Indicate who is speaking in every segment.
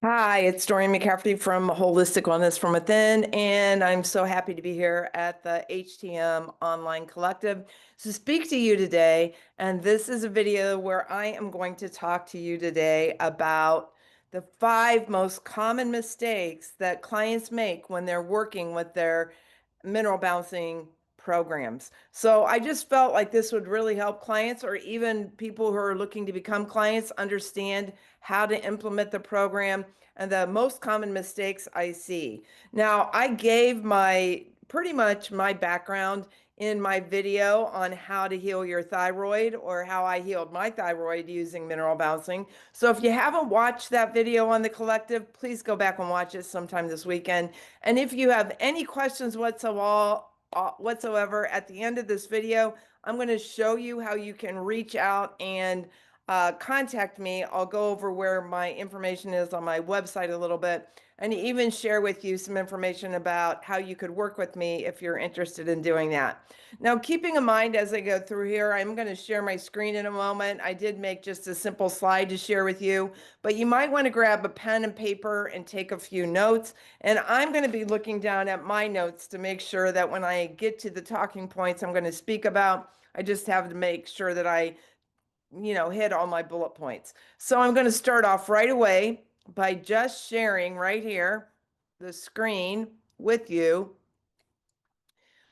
Speaker 1: Hi, it's Doreen McCafferty from Holistic Wellness from Within, and I'm so happy to be here at the HTM Online Collective to speak to you today. And this is a video where I am going to talk to you today about the 5 most common mistakes that clients make when they're working with their mineral balancing programs. So I just felt like this would really help clients or even people who are looking to become clients understand how to implement the program and the most common mistakes I see. Now, I gave my pretty much my background in my video on how to heal your thyroid or how I healed my thyroid using mineral balancing. So if you haven't watched that video on the collective, please go back and watch it sometime this weekend. And if you have any questions whatsoever at the end of this video, I'm going to show you how you can reach out and contact me. I'll go over where my information is on my website a little bit and even share with you some information about how you could work with me if you're interested in doing that. Now, keeping in mind as I go through here, I'm going to share my screen in a moment. I did make just a simple slide to share with you, but you might want to grab a pen and paper and take a few notes. And I'm going to be looking down at my notes to make sure that when I get to the talking points I'm going to speak about, I just have to make sure that I hit all my bullet points. So I'm going to start off right away by just sharing right here the screen with you,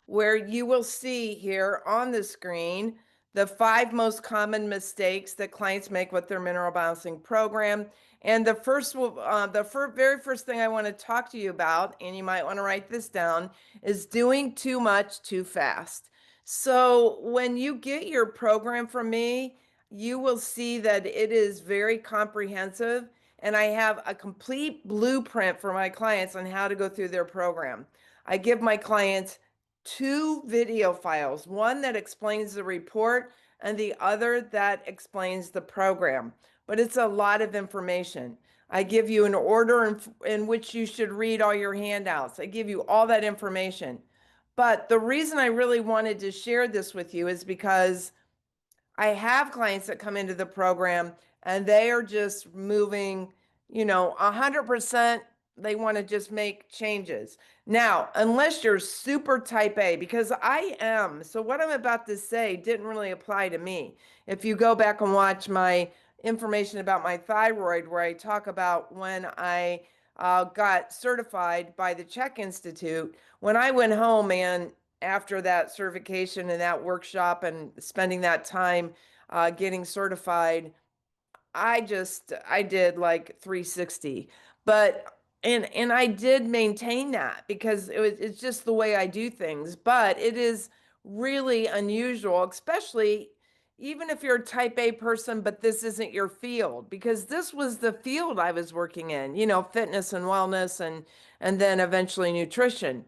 Speaker 1: where you will see here on the screen the 5 most common mistakes that clients make with their mineral balancing program. And the very first thing I want to talk to you about, and you might want to write this down, is doing too much too fast. So when you get your program from me, you will see that it is very comprehensive, and I have a complete blueprint for my clients on how to go through their program. I give my clients 2 video files, one that explains the report and the other that explains the program. But it's a lot of information. I give you an order in which you should read all your handouts. I give you all that information. But the reason I really wanted to share this with you is because I have clients that come into the program and they are just moving, 100%. They want to just make changes. Now, unless you're super type A, because I am, so what I'm about to say didn't really apply to me. If you go back and watch my information about my thyroid, where I talk about when I got certified by the Czech Institute, when I went home and after that certification and that workshop and spending that time getting certified, I did like 360. But and I did maintain that because it's just the way I do things. But it is really unusual, especially even if you're a type A person, but this isn't your field, because this was the field I was working in, fitness and wellness and then eventually nutrition.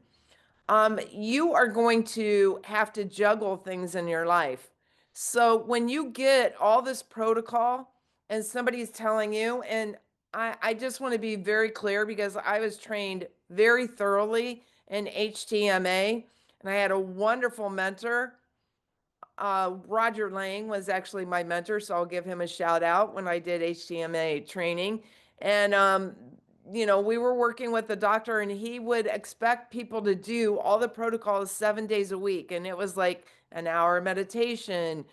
Speaker 1: You are going to have to juggle things in your life. So when you get all this protocol and somebody's telling you, and I just want to be very clear because I was trained very thoroughly in HTMA and I had a wonderful mentor. Roger Lang was actually my mentor, so I'll give him a shout out when I did HTMA training. And we were working with the doctor, and he would expect people to do all the protocols 7 days a week. And it was like an hour meditation,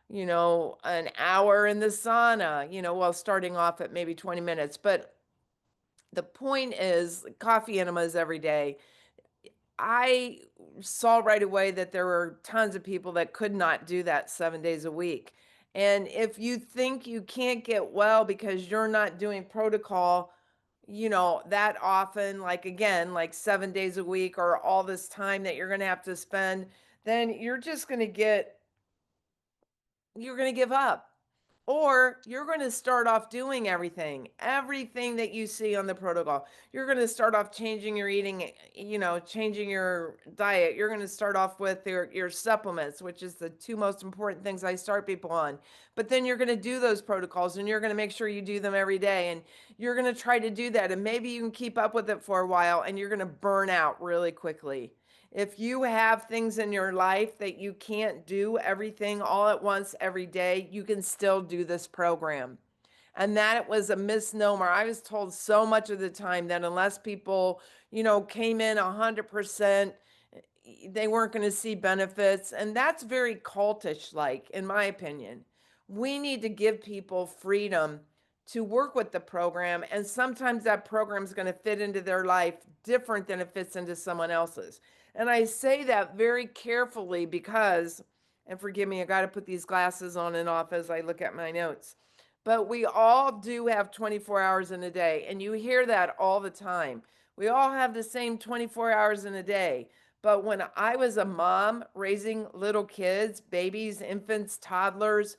Speaker 1: an hour in the sauna, while starting off at maybe 20 minutes. But the point is, coffee enemas every day. I saw right away that there were tons of people that could not do that 7 days a week. And if you think you can't get well because you're not doing protocol, that often, like again, like 7 days a week or all this time that you're going to have to spend, then you're going to give up. Or you're going to start off doing everything that you see on the protocol. You're going to start off changing your eating, changing your diet. You're going to start off with your supplements, which is the 2 most important things I start people on. But then you're going to do those protocols and you're going to make sure you do them every day. And you're going to try to do that. And maybe you can keep up with it for a while and you're going to burn out really quickly. If you have things in your life that you can't do everything all at once every day, you can still do this program. and that it was a misnomer. I was told so much of the time that unless people, came in 100%, they weren't going to see benefits. And that's very cultish, like, in my opinion. We need to give people freedom to work with the program. And sometimes that program is going to fit into their life different than it fits into someone else's. And I say that very carefully because, and forgive me, I got to put these glasses on and off as I look at my notes. But we all do have 24 hours in a day. And you hear that all the time. We all have the same 24 hours in a day. But when I was a mom raising little kids, babies, infants, toddlers,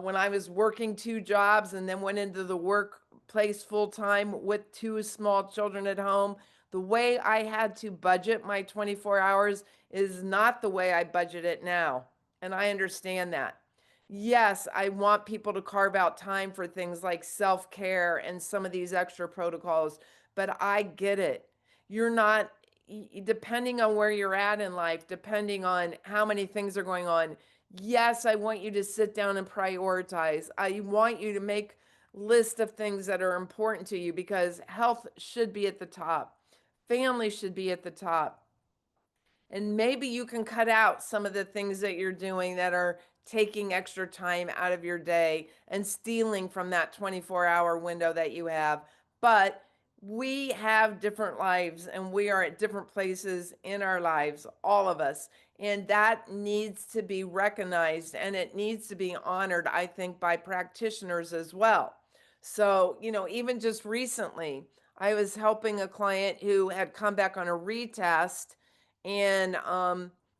Speaker 1: when I was working two jobs and then went into the workplace full time with two small children at home, the way I had to budget my 24 hours is not the way I budget it now. And I understand that. Yes, I want people to carve out time for things like self care and some of these extra protocols, but I get it. You're not, depending on where you're at in life, depending on how many things are going on. Yes, I want you to sit down and prioritize. I want you to make list of things that are important to you because health should be at the top. Family should be at the top. And maybe you can cut out some of the things that you're doing that are taking extra time out of your day and stealing from that 24-hour window that you have. But we have different lives and we are at different places in our lives, all of us. And that needs to be recognized and it needs to be honored, I think, by practitioners as well. So, even just recently, I was helping a client who had come back on a retest and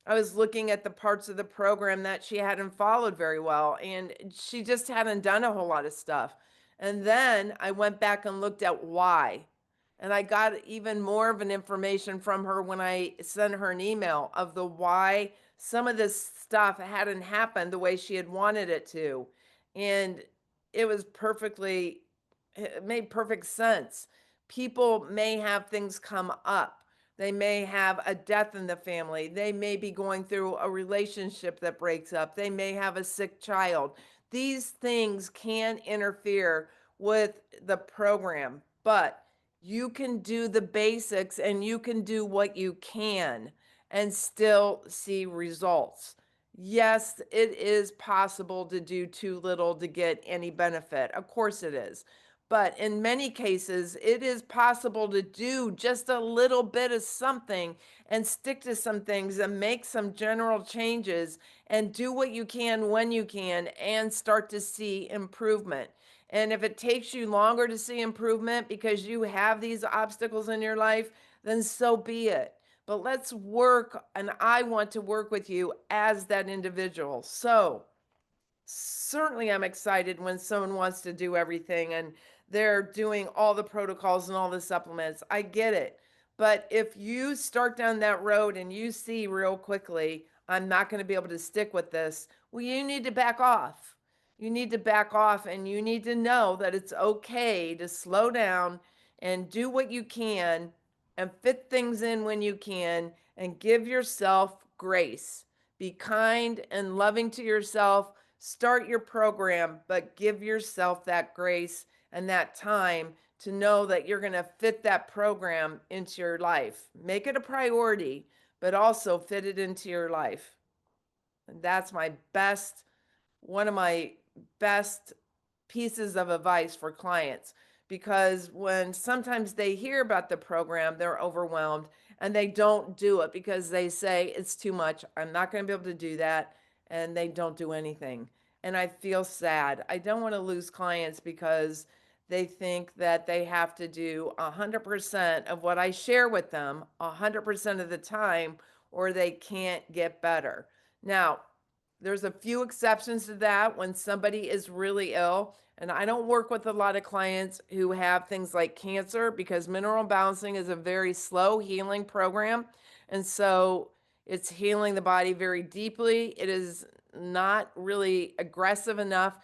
Speaker 1: I was looking at the parts of the program that she hadn't followed very well, and she just hadn't done a whole lot of stuff. And then I went back and looked at why. And I got even more of an information from her when I sent her an email of the why some of this stuff hadn't happened the way she had wanted it to. And it was it made perfect sense. People may have things come up. They may have a death in the family. They may be going through a relationship that breaks up. They may have a sick child. These things can interfere with the program, but you can do the basics and you can do what you can and still see results. Yes, it is possible to do too little to get any benefit. Of course it is. But in many cases, it is possible to do just a little bit of something and stick to some things and make some general changes and do what you can when you can and start to see improvement. And if it takes you longer to see improvement because you have these obstacles in your life, then so be it. But let's work, and I want to work with you as that individual. So, certainly I'm excited when someone wants to do everything and they're doing all the protocols and all the supplements. I get it. But if you start down that road and you see real quickly, I'm not going to be able to stick with this, well, you need to back off. You need to back off and you need to know that it's okay to slow down and do what you can and fit things in when you can and give yourself grace. Be kind and loving to yourself. Start your program, but give yourself that grace and that time to know that you're going to fit that program into your life. Make it a priority, but also fit it into your life. And that's one of my best pieces of advice for clients because when sometimes they hear about the program, they're overwhelmed and they don't do it because they say it's too much. I'm not going to be able to do that. And they don't do anything. And I feel sad. I don't want to lose clients because they think that they have to do 100% of what I share with them 100% of the time or they can't get better. Now, there's a few exceptions to that when somebody is really ill. And I don't work with a lot of clients who have things like cancer because mineral balancing is a very slow healing program. And so it's healing the body very deeply. It is not really aggressive enough.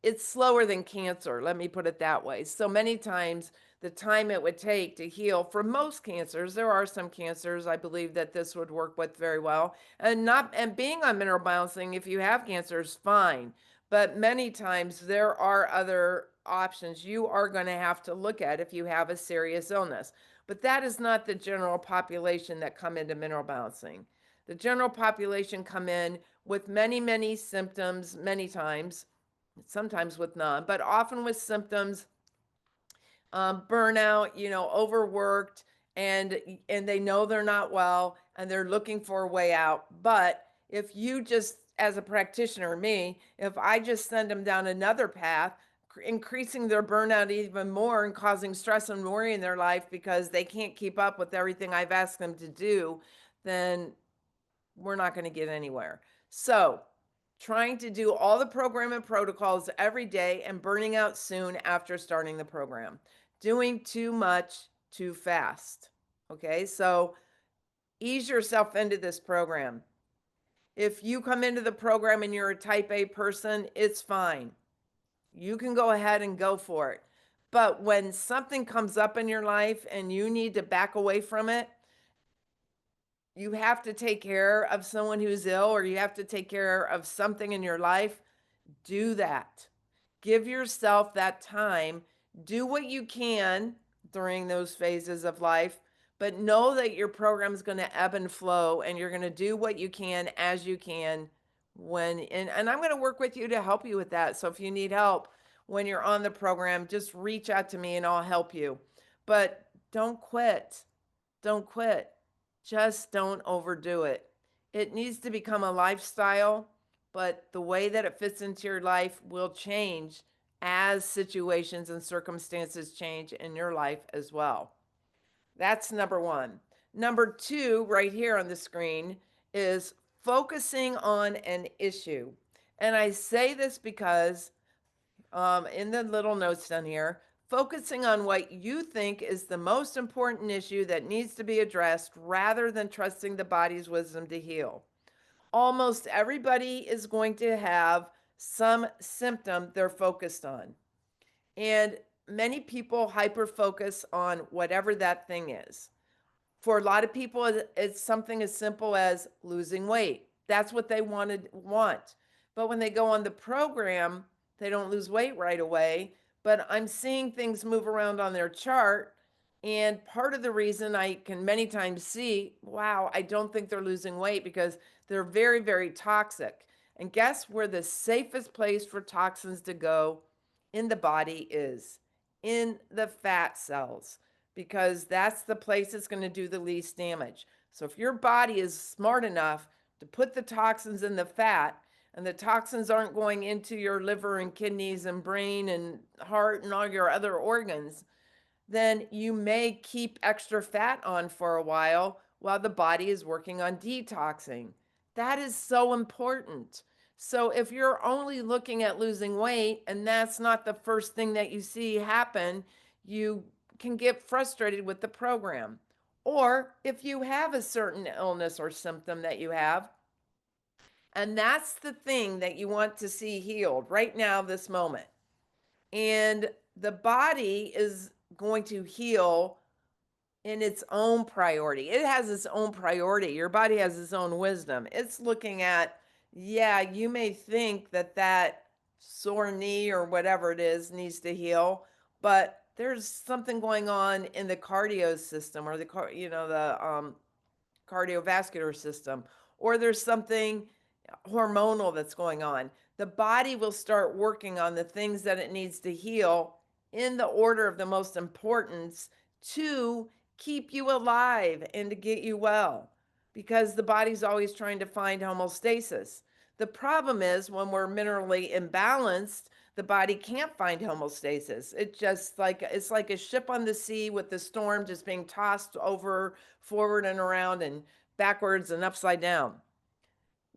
Speaker 1: It's slower than cancer, let me put it that way. So many times the time it would take to heal for most cancers, there are some cancers I believe that this would work with very well. And being on mineral balancing if you have cancer is fine, but many times there are other options you are going to have to look at if you have a serious illness. But that is not the general population that come into mineral balancing. The general population come in with many, many symptoms, many times, sometimes with none, but often with symptoms, burnout, overworked, and they know they're not well and they're looking for a way out. But if you just, as a practitioner, me, if I just send them down another path, increasing their burnout even more and causing stress and worry in their life because they can't keep up with everything I've asked them to do, then we're not going to get anywhere. So, trying to do all the program and protocols every day and burning out soon after starting the program. Doing too much too fast. Okay, so ease yourself into this program. If you come into the program and you're a type A person, it's fine. You can go ahead and go for it. But when something comes up in your life and you need to back away from it, you have to take care of someone who's ill or you have to take care of something in your life, do that. Give yourself that time. Do what you can during those phases of life, but know that your program is going to ebb and flow and you're going to do what you can as you can and I'm going to work with you to help you with that. So if you need help when you're on the program, just reach out to me and I'll help you. But don't quit. Don't quit. Just don't overdo it. It needs to become a lifestyle, but the way that it fits into your life will change as situations and circumstances change in your life as well. That's number one. Number two, right here on the screen, is focusing on an issue. And I say this because in the little notes down here, focusing on what you think is the most important issue that needs to be addressed rather than trusting the body's wisdom to heal. Almost everybody is going to have some symptom they're focused on. And many people hyper focus on whatever that thing is. For a lot of people, it's something as simple as losing weight. That's what they want. But when they go on the program, they don't lose weight right away. But I'm seeing things move around on their chart. And part of the reason I can many times see, wow, I don't think they're losing weight because they're very, very toxic. And guess where the safest place for toxins to go in the body is? In the fat cells, because that's the place that's going to do the least damage. So if your body is smart enough to put the toxins in the fat, and the toxins aren't going into your liver and kidneys and brain and heart and all your other organs, then you may keep extra fat on for a while the body is working on detoxing. That is so important. So if you're only looking at losing weight and that's not the first thing that you see happen, you can get frustrated with the program. Or if you have a certain illness or symptom that you have, and that's the thing that you want to see healed right now, this moment. And the body is going to heal in its own priority. It has its own priority. Your body has its own wisdom. It's looking at, yeah, you may think that that sore knee or whatever it is needs to heal, but there's something going on in the cardio system or the cardiovascular system, or there's something hormonal that's going on. The body will start working on the things that it needs to heal in the order of the most importance to keep you alive and to get you well, because the body's always trying to find homeostasis. The problem is when we're minerally imbalanced, the body can't find homeostasis. It's like a ship on the sea with the storm just being tossed over, forward and around and backwards and upside down.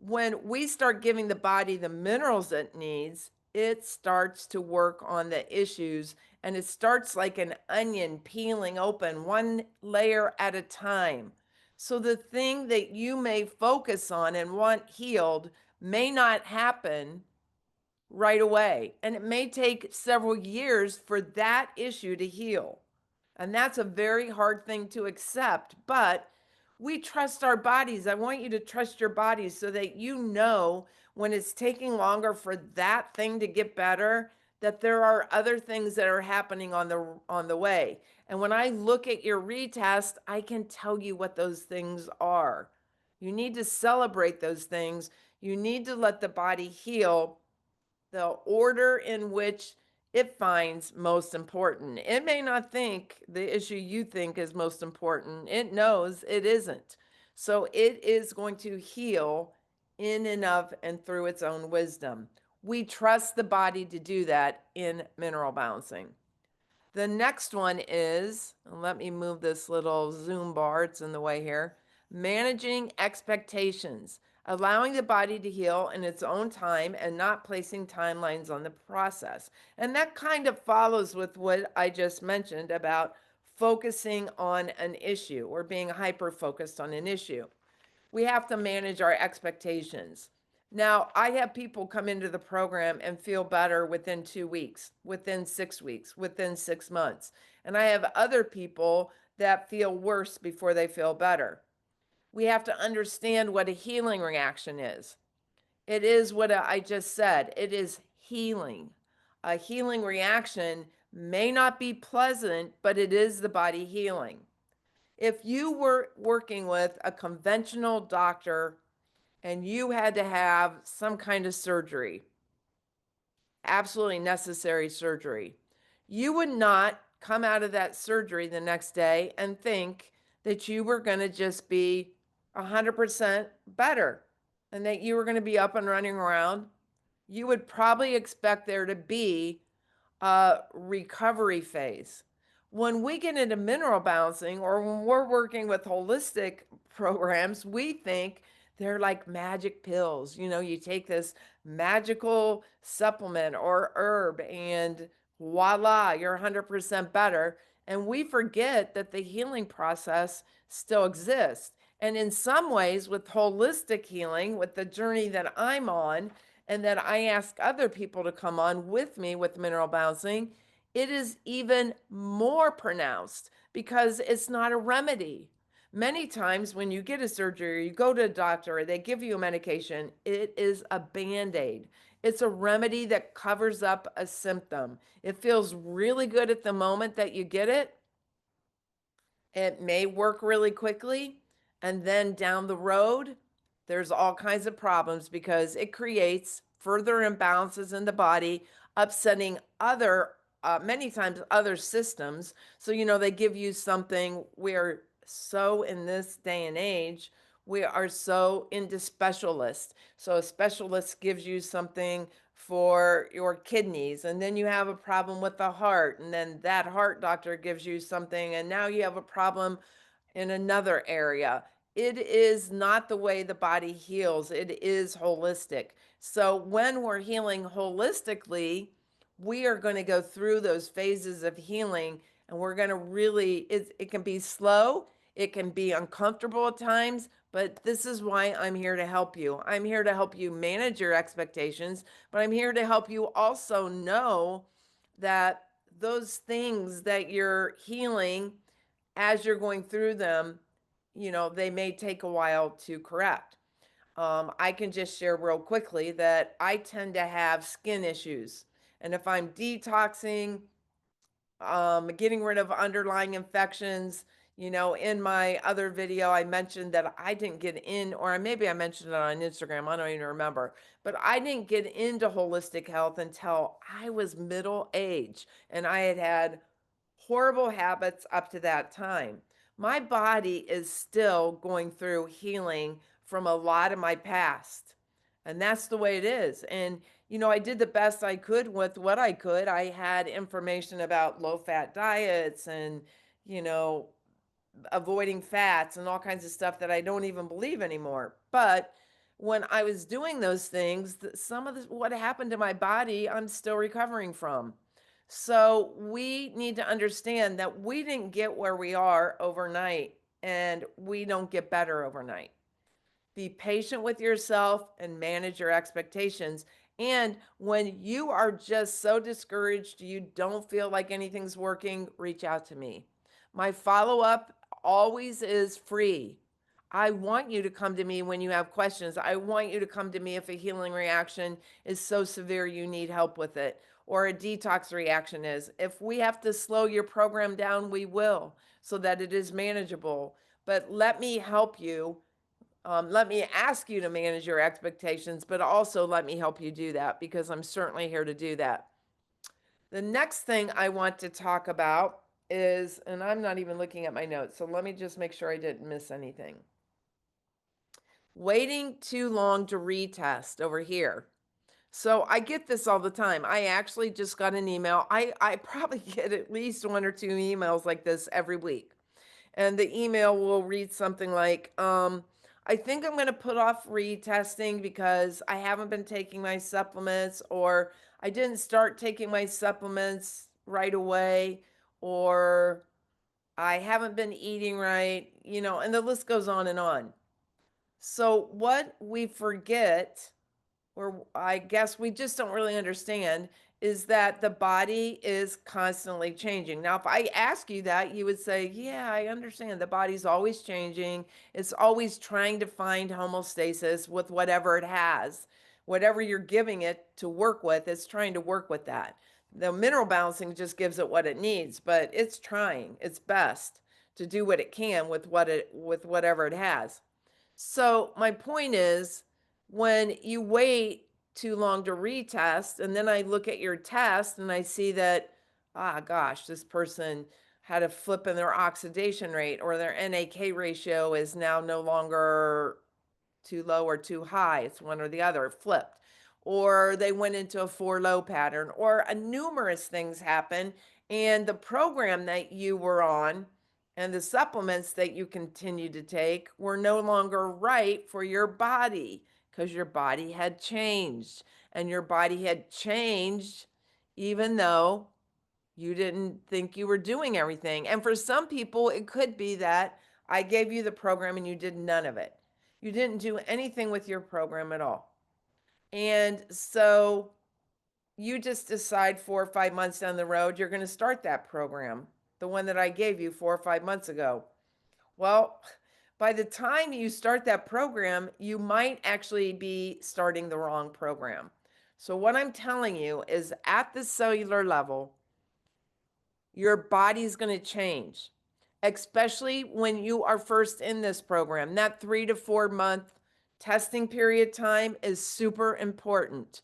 Speaker 1: When we start giving the body the minerals it needs, it starts to work on the issues, and it starts like an onion peeling open one layer at a time. So the thing that you may focus on and want healed may not happen right away. And it may take several years for that issue to heal. And that's a very hard thing to accept, but we trust our bodies. I want you to trust your bodies so that you know when it's taking longer for that thing to get better, that there are other things that are happening on the way. And when I look at your retest, I can tell you what those things are. You need to celebrate those things. You need to let the body heal the order in which it finds most important. It may not think the issue you think is most important. It knows it isn't. So it is going to heal in and of and through its own wisdom. We trust the body to do that in mineral balancing. The next one is, let me move this little zoom bar, it's in the way here. Managing expectations, allowing the body to heal in its own time and not placing timelines on the process. And that kind of follows with what I just mentioned about focusing on an issue or being hyper focused on an issue. We have to manage our expectations. Now, I have people come into the program and feel better within 2 weeks, within 6 weeks, within 6 months. And I have other people that feel worse before they feel better. We have to understand what a healing reaction is. It is what I just said, it is healing. A healing reaction may not be pleasant, but it is the body healing. If you were working with a conventional doctor and you had to have some kind of surgery, absolutely necessary surgery, you would not come out of that surgery the next day and think that you were going to just be 100% better and that you were going to be up and running around. You would probably expect there to be a recovery phase. When we get into mineral balancing or when we're working with holistic programs, we think they're like magic pills. You know, you take this magical supplement or herb and voila, you're 100% better. And we forget that the healing process still exists. And in some ways, with holistic healing, with the journey that I'm on, and that I ask other people to come on with me with mineral balancing, it is even more pronounced because it's not a remedy. Many times when you get a surgery, or you go to a doctor, or they give you a medication, it is a band aid. It's a remedy that covers up a symptom. It feels really good at the moment that you get it. It may work really quickly. And then down the road, there's all kinds of problems because it creates further imbalances in the body, upsetting many times other systems. So, they give you something. We're so in this day and age, we are so into specialists. So, a specialist gives you something for your kidneys, and then you have a problem with the heart, and then that heart doctor gives you something, and now you have a problem in another area. It is not the way the body heals, it is holistic. So when we're healing holistically, we are going to go through those phases of healing, and we're going to really, it can be slow, it can be uncomfortable at times, but this is why I'm here to help you. I'm here to help you manage your expectations, but I'm here to help you also know that those things that you're healing as you're going through them, they may take a while to correct. I can just share real quickly that I tend to have skin issues. And if I'm detoxing, getting rid of underlying infections, in my other video, I mentioned that I didn't get in, or maybe I mentioned it on Instagram, I don't even remember, but I didn't get into holistic health until I was middle age and I had had horrible habits up to that time. My body is still going through healing from a lot of my past. And that's the way it is. And, I did the best I could with what I could. I had information about low fat diets and, you know, avoiding fats and all kinds of stuff that I don't even believe anymore. But when I was doing those things, some of what happened to my body, I'm still recovering from. So we need to understand that we didn't get where we are overnight and we don't get better overnight. Be patient with yourself and manage your expectations. And when you are just so discouraged, you don't feel like anything's working, reach out to me. My follow up always is free. I want you to come to me when you have questions. I want you to come to me if a healing reaction is so severe you need help with it. or a detox reaction is. If we have to slow your program down, we will, so that it is manageable. But let me help you. Let me ask you to manage your expectations, but also let me help you do that, because I'm certainly here to do that. The next thing I want to talk about is, and I'm not even looking at my notes, so let me just make sure I didn't miss anything. Waiting too long to retest over here. So I get this all the time. I actually just got an email. I probably get at least one or two emails like this every week. And the email will read something like, I think I'm going to put off retesting because I haven't been taking my supplements, or I didn't start taking my supplements right away, or I haven't been eating right, and the list goes on and on. So what we forget, or I guess we just don't really understand, is that the body is constantly changing. Now, if I ask you that, you would say, yeah, I understand. The body's always changing. It's always trying to find homeostasis with whatever it has. Whatever you're giving it to work with, it's trying to work with that. The mineral balancing just gives it what it needs, but it's trying its best to do what it can with whatever it has. So my point is, when you wait too long to retest, and then I look at your test and I see that, gosh, this person had a flip in their oxidation rate, or their NAK ratio is now no longer too low or too high. It's one or the other, it flipped. Or they went into a 4 low pattern, or numerous things happen. And the program that you were on and the supplements that you continue to take were no longer right for your body, because your body had changed. And your body had changed even though you didn't think you were doing everything. And for some people, it could be that I gave you the program and you did none of it. You didn't do anything with your program at all. And so you just decide 4 or 5 months down the road, you're going to start that program, the one that I gave you 4 or 5 months ago. Well, by the time you start that program, you might actually be starting the wrong program. So, what I'm telling you is, at the cellular level, your body's going to change, especially when you are first in this program. That 3 to 4 month testing period time is super important.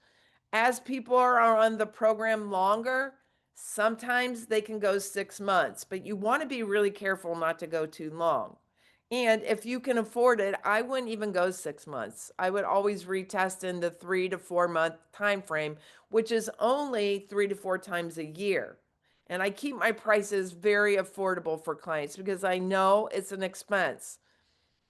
Speaker 1: As people are on the program longer, sometimes they can go 6 months, but you want to be really careful not to go too long. And if you can afford it, I wouldn't even go 6 months. I would always retest in the 3 to 4 month time frame, which is only 3 to 4 times a year. And I keep my prices very affordable for clients, because I know it's an expense.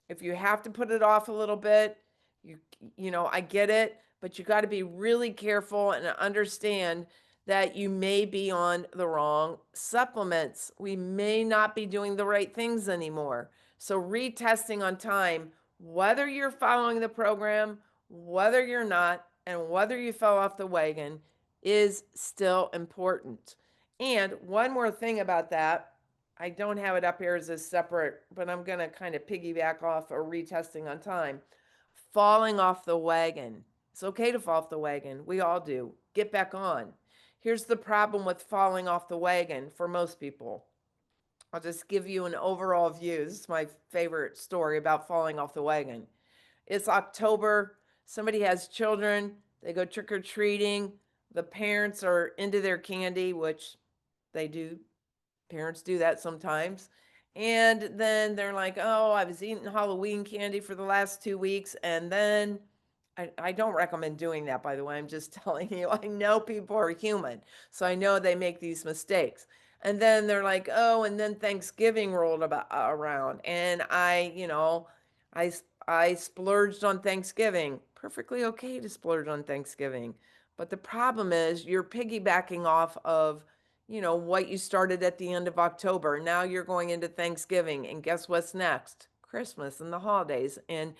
Speaker 1: If you have to put it off a little bit, I get it, but you got to be really careful and understand that you may be on the wrong supplements. We may not be doing the right things anymore. So retesting on time, whether you're following the program, whether you're not, and whether you fell off the wagon, is still important. And one more thing about that, I don't have it up here as a separate, but I'm going to kind of piggyback off a retesting on time. Falling off the wagon. It's okay to fall off the wagon. We all do. Get back on. Here's the problem with falling off the wagon for most people. I'll just give you an overall view. This is my favorite story about falling off the wagon. It's October. Somebody has children. They go trick or treating. The parents are into their candy, which they do. Parents do that sometimes. And then they're like, oh, I was eating Halloween candy for the last 2 weeks. And then I don't recommend doing that, by the way. I'm just telling you, I know people are human. So I know they make these mistakes. And then they're like, oh, and then Thanksgiving rolled around. And I, I splurged on Thanksgiving. Perfectly okay to splurge on Thanksgiving. But the problem is, you're piggybacking off of what you started at the end of October. Now you're going into Thanksgiving, and guess what's next? Christmas and the holidays, and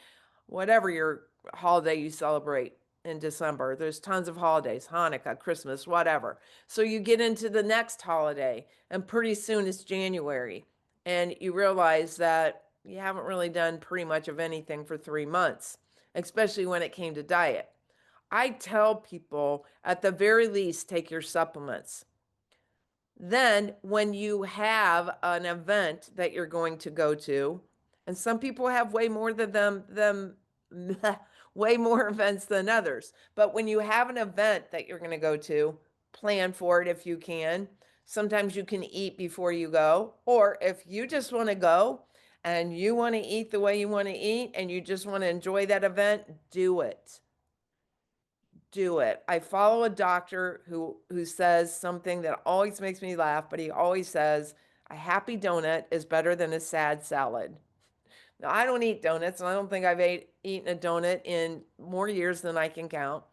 Speaker 1: whatever your holiday you celebrate in December. There's tons of holidays, Hanukkah, Christmas, whatever. So you get into the next holiday, and pretty soon it's January, and you realize that you haven't really done pretty much of anything for 3 months, especially when it came to diet. I tell people at the very least, take your supplements. Then, when you have an event that you're going to go to, and some people have way more than them way more events than others. But when you have an event that you're going to go to, plan for it if you can. Sometimes you can eat before you go, or if you just want to go and you want to eat the way you want to eat and you just want to enjoy that event, do it. Do it. I follow a doctor who says something that always makes me laugh, but he always says, "A happy donut is better than a sad salad." Now, I don't eat donuts, and I don't think I've eaten a donut in more years than I can count.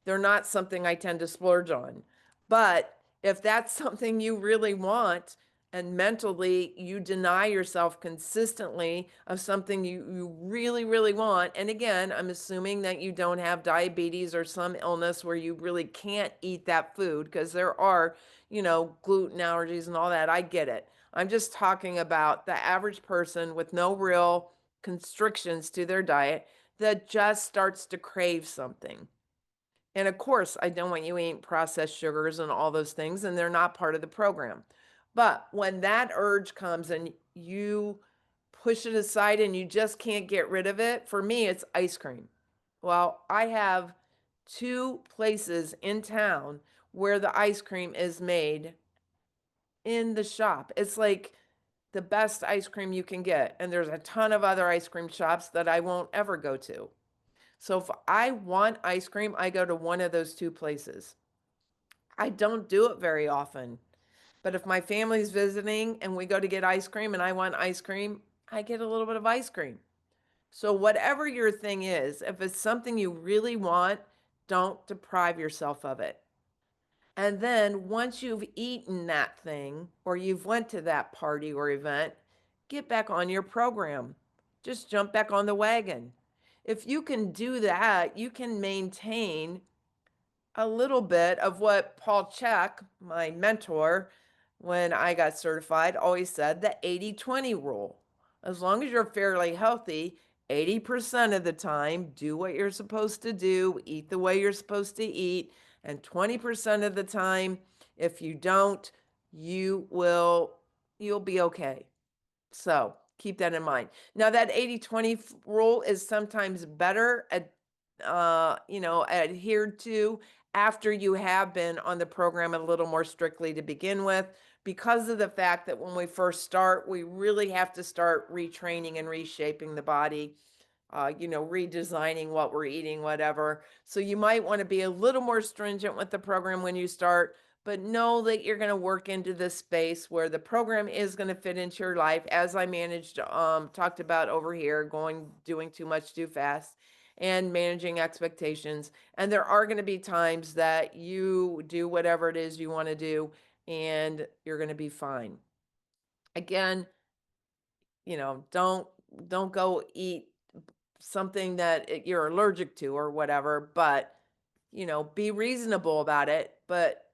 Speaker 1: They're not something I tend to splurge on. But if that's something you really want and mentally you deny yourself consistently of something you really, really want, and again, I'm assuming that you don't have diabetes or some illness where you really can't eat that food because there are, gluten allergies and all that. I get it. I'm just talking about the average person with no real constrictions to their diet that just starts to crave something. And of course, I don't want you eating processed sugars and all those things, and they're not part of the program. But when that urge comes and you push it aside and you just can't get rid of it, for me, it's ice cream. Well, I have two places in town where the ice cream is made in the shop. It's like the best ice cream you can get. And there's a ton of other ice cream shops that I won't ever go to. So if I want ice cream, I go to one of those two places. I don't do it very often, but if my family's visiting and we go to get ice cream and I want ice cream, I get a little bit of ice cream. So whatever your thing is, if it's something you really want, don't deprive yourself of it. And then once you've eaten that thing or you've went to that party or event, get back on your program. Just jump back on the wagon. If you can do that, you can maintain a little bit of what Paul Chek, my mentor, when I got certified, always said, the 80-20 rule. As long as you're fairly healthy, 80% of the time, do what you're supposed to do, eat the way you're supposed to eat, and 20% of the time, if you don't, you'll be okay. So keep that in mind. Now that 80-20 rule is sometimes better adhered to after you have been on the program a little more strictly to begin with, because of the fact that when we first start, we really have to start retraining and reshaping the body, redesigning what we're eating, whatever. So you might want to be a little more stringent with the program when you start, but know that you're going to work into this space where the program is going to fit into your life, as I talked about over here, doing too much too fast and managing expectations. And there are going to be times that you do whatever it is you want to do and you're going to be fine. Again, don't go eat something that you're allergic to or whatever, but be reasonable about it, but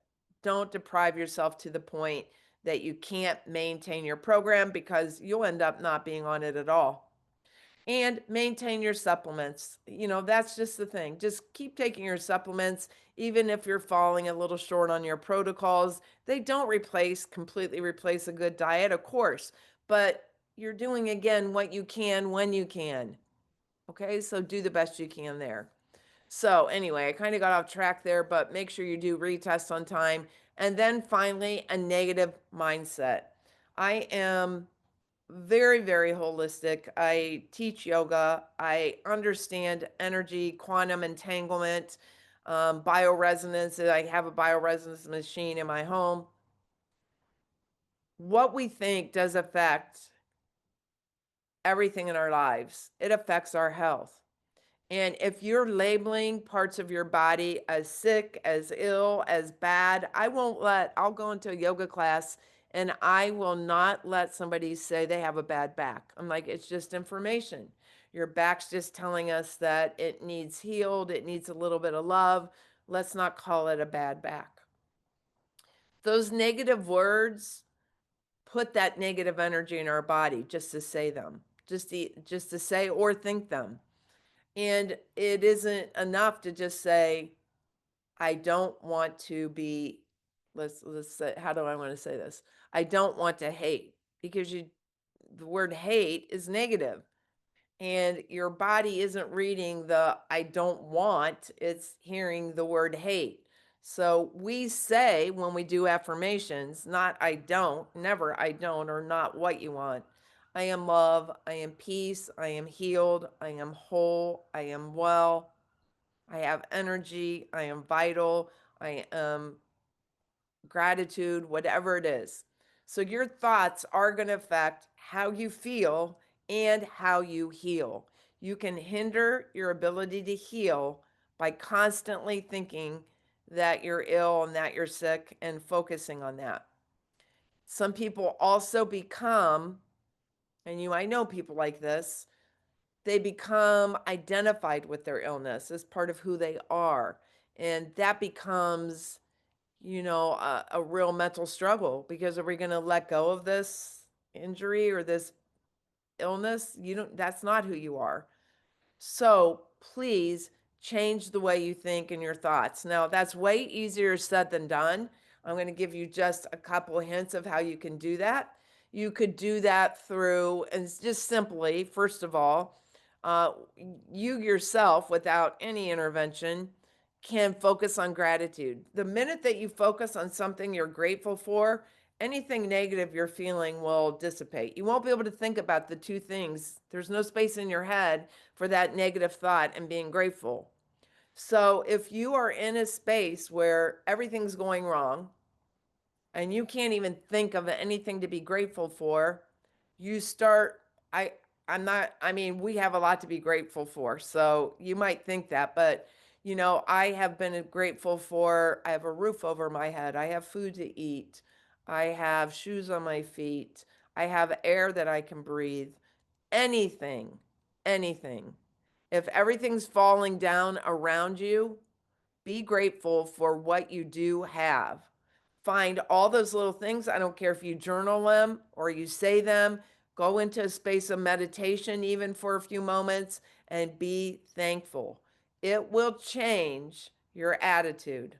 Speaker 1: don't deprive yourself to the point that you can't maintain your program because you'll end up not being on it at all. And maintain your supplements. That's just the thing. Just keep taking your supplements, even if you're falling a little short on your protocols. They don't completely replace a good diet, of course, but you're doing again what you can when you can. Okay, so do the best you can there. So anyway, I kind of got off track there, but make sure you do retest on time. And then finally, a negative mindset. I am very, very holistic. I teach yoga. I understand energy, quantum entanglement, bioresonance. I have a bioresonance machine in my home. What we think does affect everything in our lives. It affects our health. And if you're labeling parts of your body as sick, as ill, as bad, I'll go into a yoga class and I will not let somebody say they have a bad back. I'm like, it's just information. Your back's just telling us that it needs healed, it needs a little bit of love. Let's not call it a bad back. Those negative words put that negative energy in our body just to say them, just to say or think them. And it isn't enough to just say, I don't want to be, let's say, how do I want to say this? I don't want to hate, because the word hate is negative, and your body isn't reading the I don't want, it's hearing the word hate. So we say when we do affirmations, not I don't, never I don't, or not what you want. I am love, I am peace, I am healed, I am whole, I am well, I have energy, I am vital, I am gratitude, whatever it is. So your thoughts are going to affect how you feel and how you heal. You can hinder your ability to heal by constantly thinking that you're ill and that you're sick and focusing on that. Some people also become, and you might know people like this, they become identified with their illness as part of who they are. And that becomes, a real mental struggle, because are we going to let go of this injury or this illness? You don't, that's not who you are. So please change the way you think and your thoughts. Now, that's way easier said than done. I'm going to give you just a couple of hints of how you can do that. You could do that through, and just simply, first of all, uh, you yourself, without any intervention, can focus on gratitude. The minute that you focus on something you're grateful for, anything negative you're feeling will dissipate. You won't be able to think about the two things. There's no space in your head for that negative thought and being grateful. So if you are in a space where everything's going wrong and you can't even think of anything to be grateful for, you start, I I'm not, I mean, we have a lot to be grateful for. So you might think that, but I have been grateful for, I have a roof over my head, I have food to eat, I have shoes on my feet, I have air that I can breathe. Anything, anything. If everything's falling down around you, be grateful for what you do have. Find all those little things. I don't care if you journal them or you say them. Go into a space of meditation, even for a few moments, and be thankful. It will change your attitude.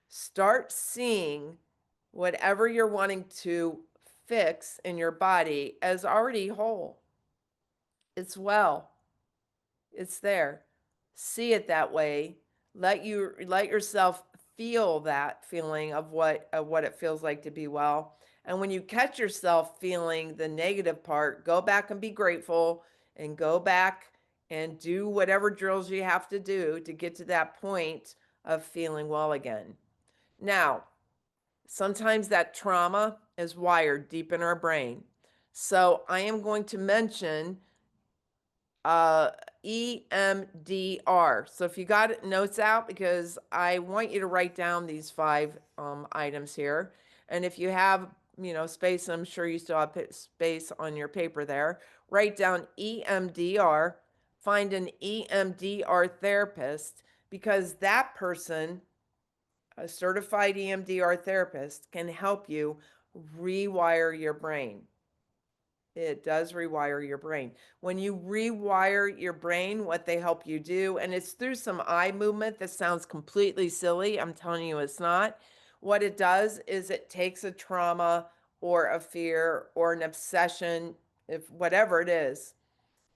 Speaker 1: Start seeing whatever you're wanting to fix in your body as already whole. It's well. It's there. See it that way. Let yourself feel that feeling of what it feels like to be well. And when you catch yourself feeling the negative part, go back and be grateful, and go back and do whatever drills you have to do to get to that point of feeling well again. Now, sometimes that trauma is wired deep in our brain. So I am going to mention uh, EMDR. So if you got notes out, because I want you to write down these five items here. And if you have, space, I'm sure you still have space on your paper there. Write down EMDR, find an EMDR therapist, because that person, a certified EMDR therapist, can help you rewire your brain. It does rewire your brain. When you rewire your brain, what they help you do, and it's through some eye movement that sounds completely silly. I'm telling you, it's not. What it does is it takes a trauma or a fear or an obsession, if whatever it is,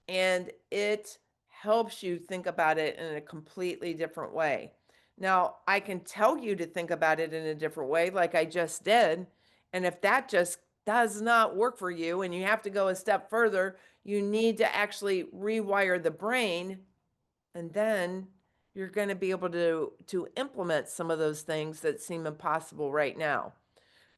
Speaker 1: and it helps you think about it in a completely different way. Now, I can tell you to think about it in a different way, like I just did. And if that just does not work for you and you have to go a step further, you need to actually rewire the brain. And then you're going to be able to implement some of those things that seem impossible right now.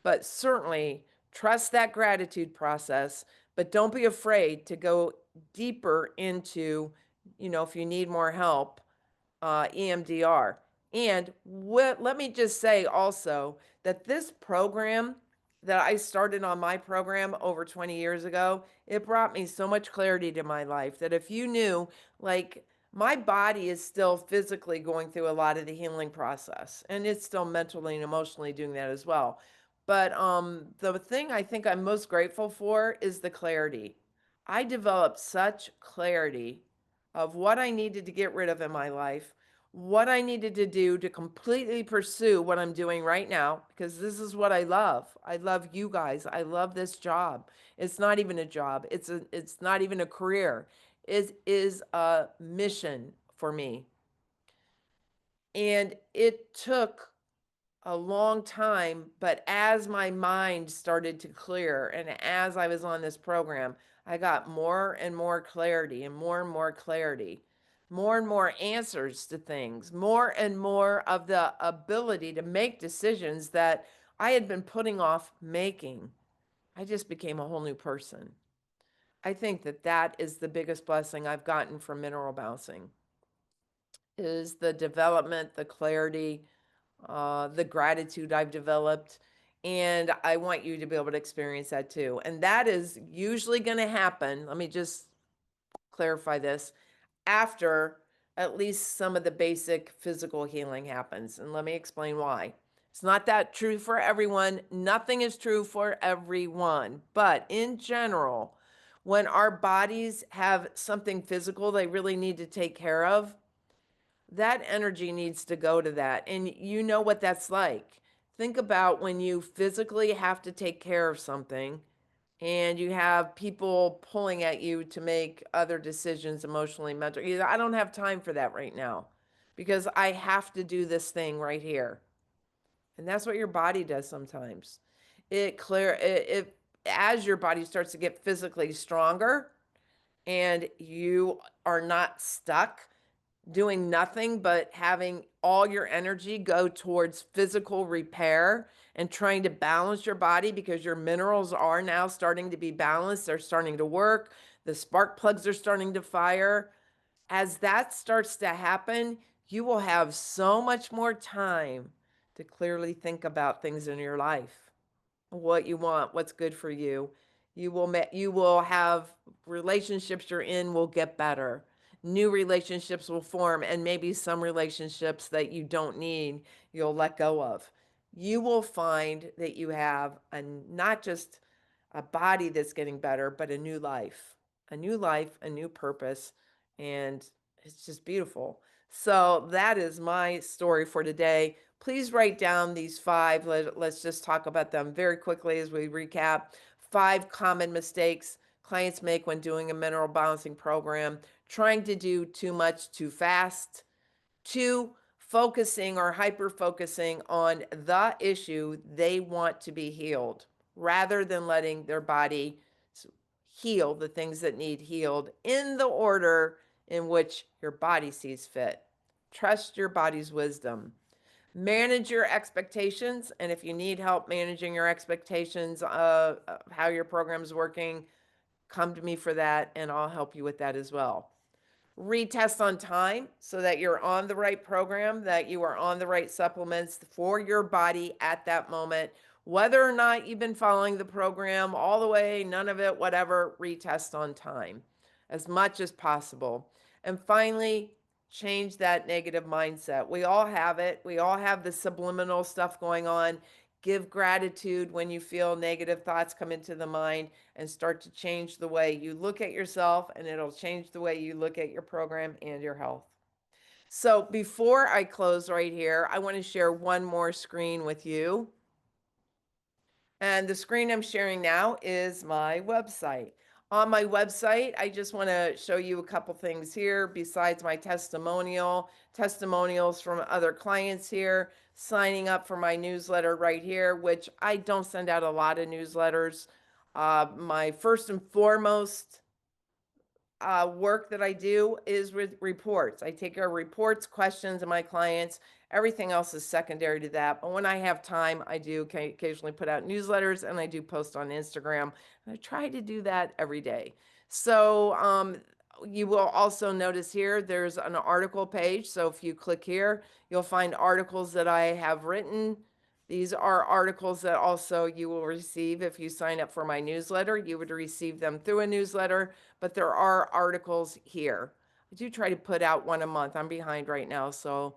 Speaker 1: But certainly trust that gratitude process, but don't be afraid to go deeper into, if you need more help, EMDR. And let me just say also that this program that I started on my program over 20 years ago, it brought me so much clarity to my life that if you knew, like, my body is still physically going through a lot of the healing process, and it's still mentally and emotionally doing that as well. But the thing I think I'm most grateful for is the clarity. I developed such clarity of what I needed to get rid of in my life, what I needed to do to completely pursue what I'm doing right now, because this is what I love. I love you guys. I love this job. It's not even a job. It's not even a career. It is a mission for me. And it took a long time, but as my mind started to clear and as I was on this program, I got more and more clarity and more clarity, more and more answers to things, more and more of the ability to make decisions that I had been putting off making. I just became a whole new person. I think that that is the biggest blessing I've gotten from mineral bouncing is the development, the clarity, the gratitude I've developed. And I want you to be able to experience that too. And that is usually going to happen. Let me just clarify this after at least some of the basic physical healing happens. And let me explain why. It's not that true for everyone. Nothing is true for everyone. But in general, when our bodies have something physical they really need to take care of, that energy needs to go to that. And you know what that's like. Think about when you physically have to take care of something and you have people pulling at you to make other decisions emotionally, mentally. I don't have time for that right now because I have to do this thing right here. And that's what your body does sometimes. It as your body starts to get physically stronger and you are not stuck doing nothing but having all your energy go towards physical repair and trying to balance your body because your minerals are now starting to be balanced. They're starting to work. The spark plugs are starting to fire. As that starts to happen, you will have so much more time to clearly think about things in your life, what you want, what's good for you. You will have relationships you're in will get better. New relationships will form and maybe some relationships that you don't need, you'll let go of. You will find that you have not just a body that's getting better, but a new life. A new life, a new purpose, and it's just beautiful. So that is my story for today. Please write down these five. Let's just talk about them very quickly as we recap. 5 common mistakes clients make when doing a mineral balancing program: trying to do too much too fast. 2, focusing or hyper focusing on the issue they want to be healed rather than letting their body heal the things that need healed in the order in which your body sees fit. Trust your body's wisdom. Manage your expectations. And if you need help managing your expectations of how your program's working, come to me for that and I'll help you with that as well. Retest on time so that you're on the right program, that you are on the right supplements for your body at that moment. Whether or not you've been following the program all the way, none of it, whatever, retest on time as much as possible. And finally, change that negative mindset. We all have it. We all have the subliminal stuff going on. Give gratitude when you feel negative thoughts come into the mind and start to change the way you look at yourself, and it'll change the way you look at your program and your health. So before I close right here, I want to share one more screen with you. And the screen I'm sharing now is my website. On my website, I just want to show you a couple things here besides my testimonials from other clients here, signing up for my newsletter right here, which I don't send out a lot of newsletters. My first and foremost work that I do is with reports. I take care of reports, questions of my clients. Everything else is secondary to that. But when I have time, I do occasionally put out newsletters and I do post on Instagram. And I try to do that every day. So you will also notice here, there's an article page. So if you click here, you'll find articles that I have written. These are articles that also you will receive if you sign up for my newsletter. You would receive them through a newsletter, but there are articles here. I do try to put out one a month. I'm behind right now, so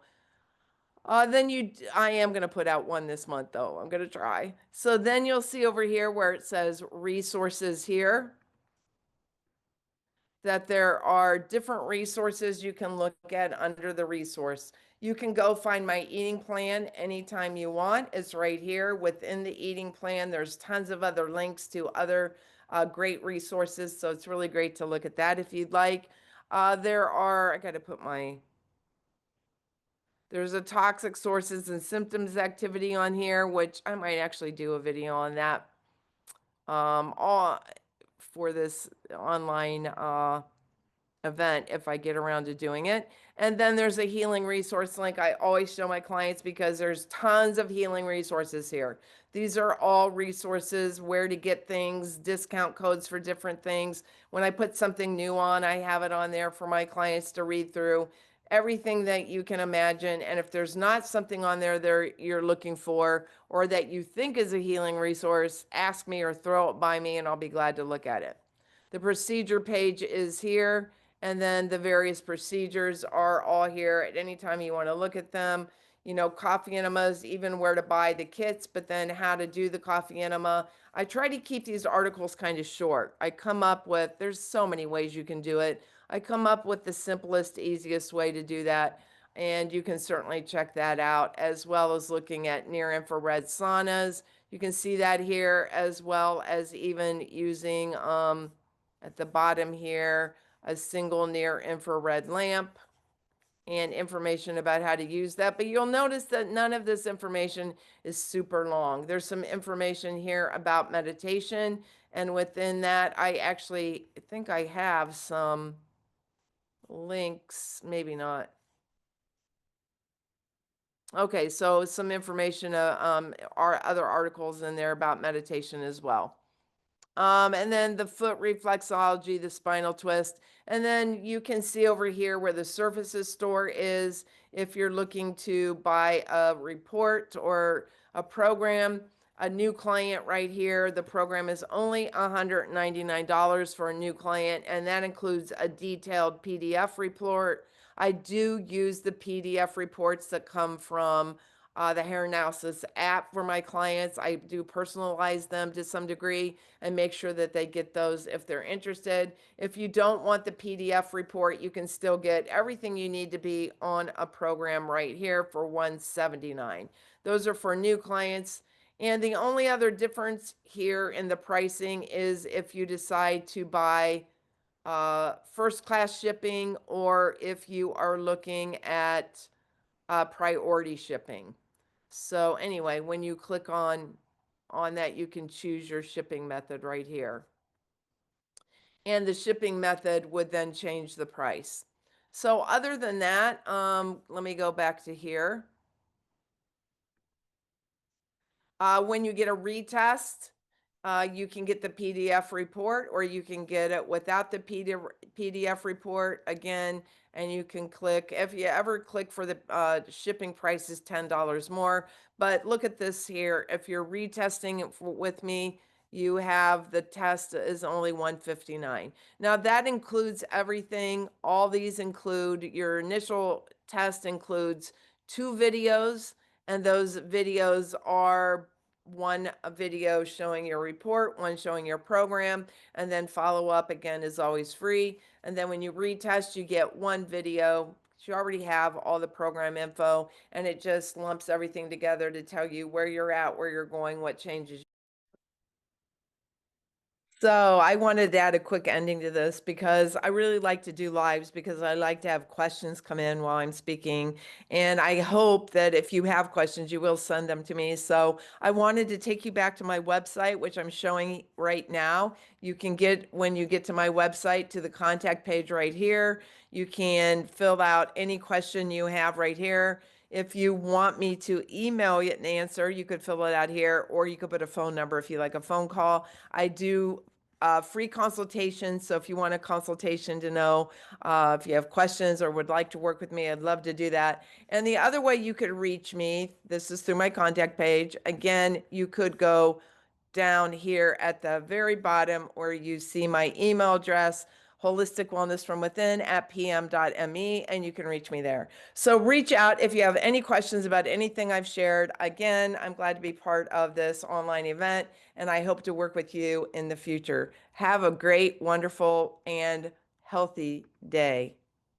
Speaker 1: I am going to put out one this month though. I'm going to try. So then you'll see over here where it says resources here. that there are different resources you can look at under the resource. You can go find my eating plan anytime you want. It's right here within the eating plan. There's tons of other links to other great resources. So it's really great to look at that if you'd like. I got to put there's a toxic sources and symptoms activity on here, which I might actually do a video on that all for this online event if I get around to doing it. And then there's a healing resource link I always show my clients because there's tons of healing resources here. These are all resources, where to get things, discount codes for different things. When I put something new on, I have it on there for my clients to read through. Everything that you can imagine. And if there's not something on there you're looking for or that you think is a healing resource, ask me or throw it by me and I'll be glad to look at it. The procedure page is here, and then the various procedures are all here at any time you want to look at them. You know, coffee enemas, even where to buy the kits, but then how to do the coffee enema. I try to keep these articles kind of short. There's so many ways you can do it. I come up with the simplest, easiest way to do that. And you can certainly check that out, as well as looking at near infrared saunas. You can see that here, as well as even using at the bottom here a single near infrared lamp and information about how to use that. But you'll notice that none of this information is super long. There's some information here about meditation. And within that, I actually think I have some links, maybe not. Okay, so some information are other articles in there about meditation as well. And then the foot reflexology, the spinal twist. And then you can see over here where the Surfaces store is if you're looking to buy a report or a program. A new client right here, the program is only $199 for a new client, and that includes a detailed PDF report. I do use the PDF reports that come from the hair analysis app for my clients. I do personalize them to some degree and make sure that they get those if they're interested. If you don't want the PDF report, you can still get everything you need to be on a program right here for $179. Those are for new clients. And the only other difference here in the pricing is if you decide to buy first class shipping or if you are looking at priority shipping. So anyway, when you click on that, you can choose your shipping method right here. And the shipping method would then change the price. So other than that, let me go back to here. When you get a retest, you can get the PDF report or you can get it without the PDF report again. And you can click, if you ever click for the shipping price is $10 more. But look at this here. If you're retesting it with me, you have the test is only $159. Now that includes everything. All these include your initial test includes 2 videos, and those videos are one a video showing your report, one showing your program, and then follow up again is always free. And then when you retest, you get 1 video. You already have all the program info, and it just lumps everything together to tell you where you're at, where you're going, what changes. So I wanted to add a quick ending to this because I really like to do lives because I like to have questions come in while I'm speaking. And I hope that if you have questions, you will send them to me. So I wanted to take you back to my website, which I'm showing right now. You can get, when you get to my website, to the contact page right here. You can fill out any question you have right here. If you want me to email you an answer, you could fill it out here, or you could put a phone number if you like a phone call. I do free consultations. So if you want a consultation to know if you have questions or would like to work with me, I'd love to do that. And the other way you could reach me, this is through my contact page. Again, you could go down here at the very bottom where you see my email address, holistic wellness from within at pm.me, and you can reach me there. So reach out if you have any questions about anything I've shared. Again, I'm glad to be part of this online event, and I hope to work with you in the future. Have a great, wonderful, and healthy day.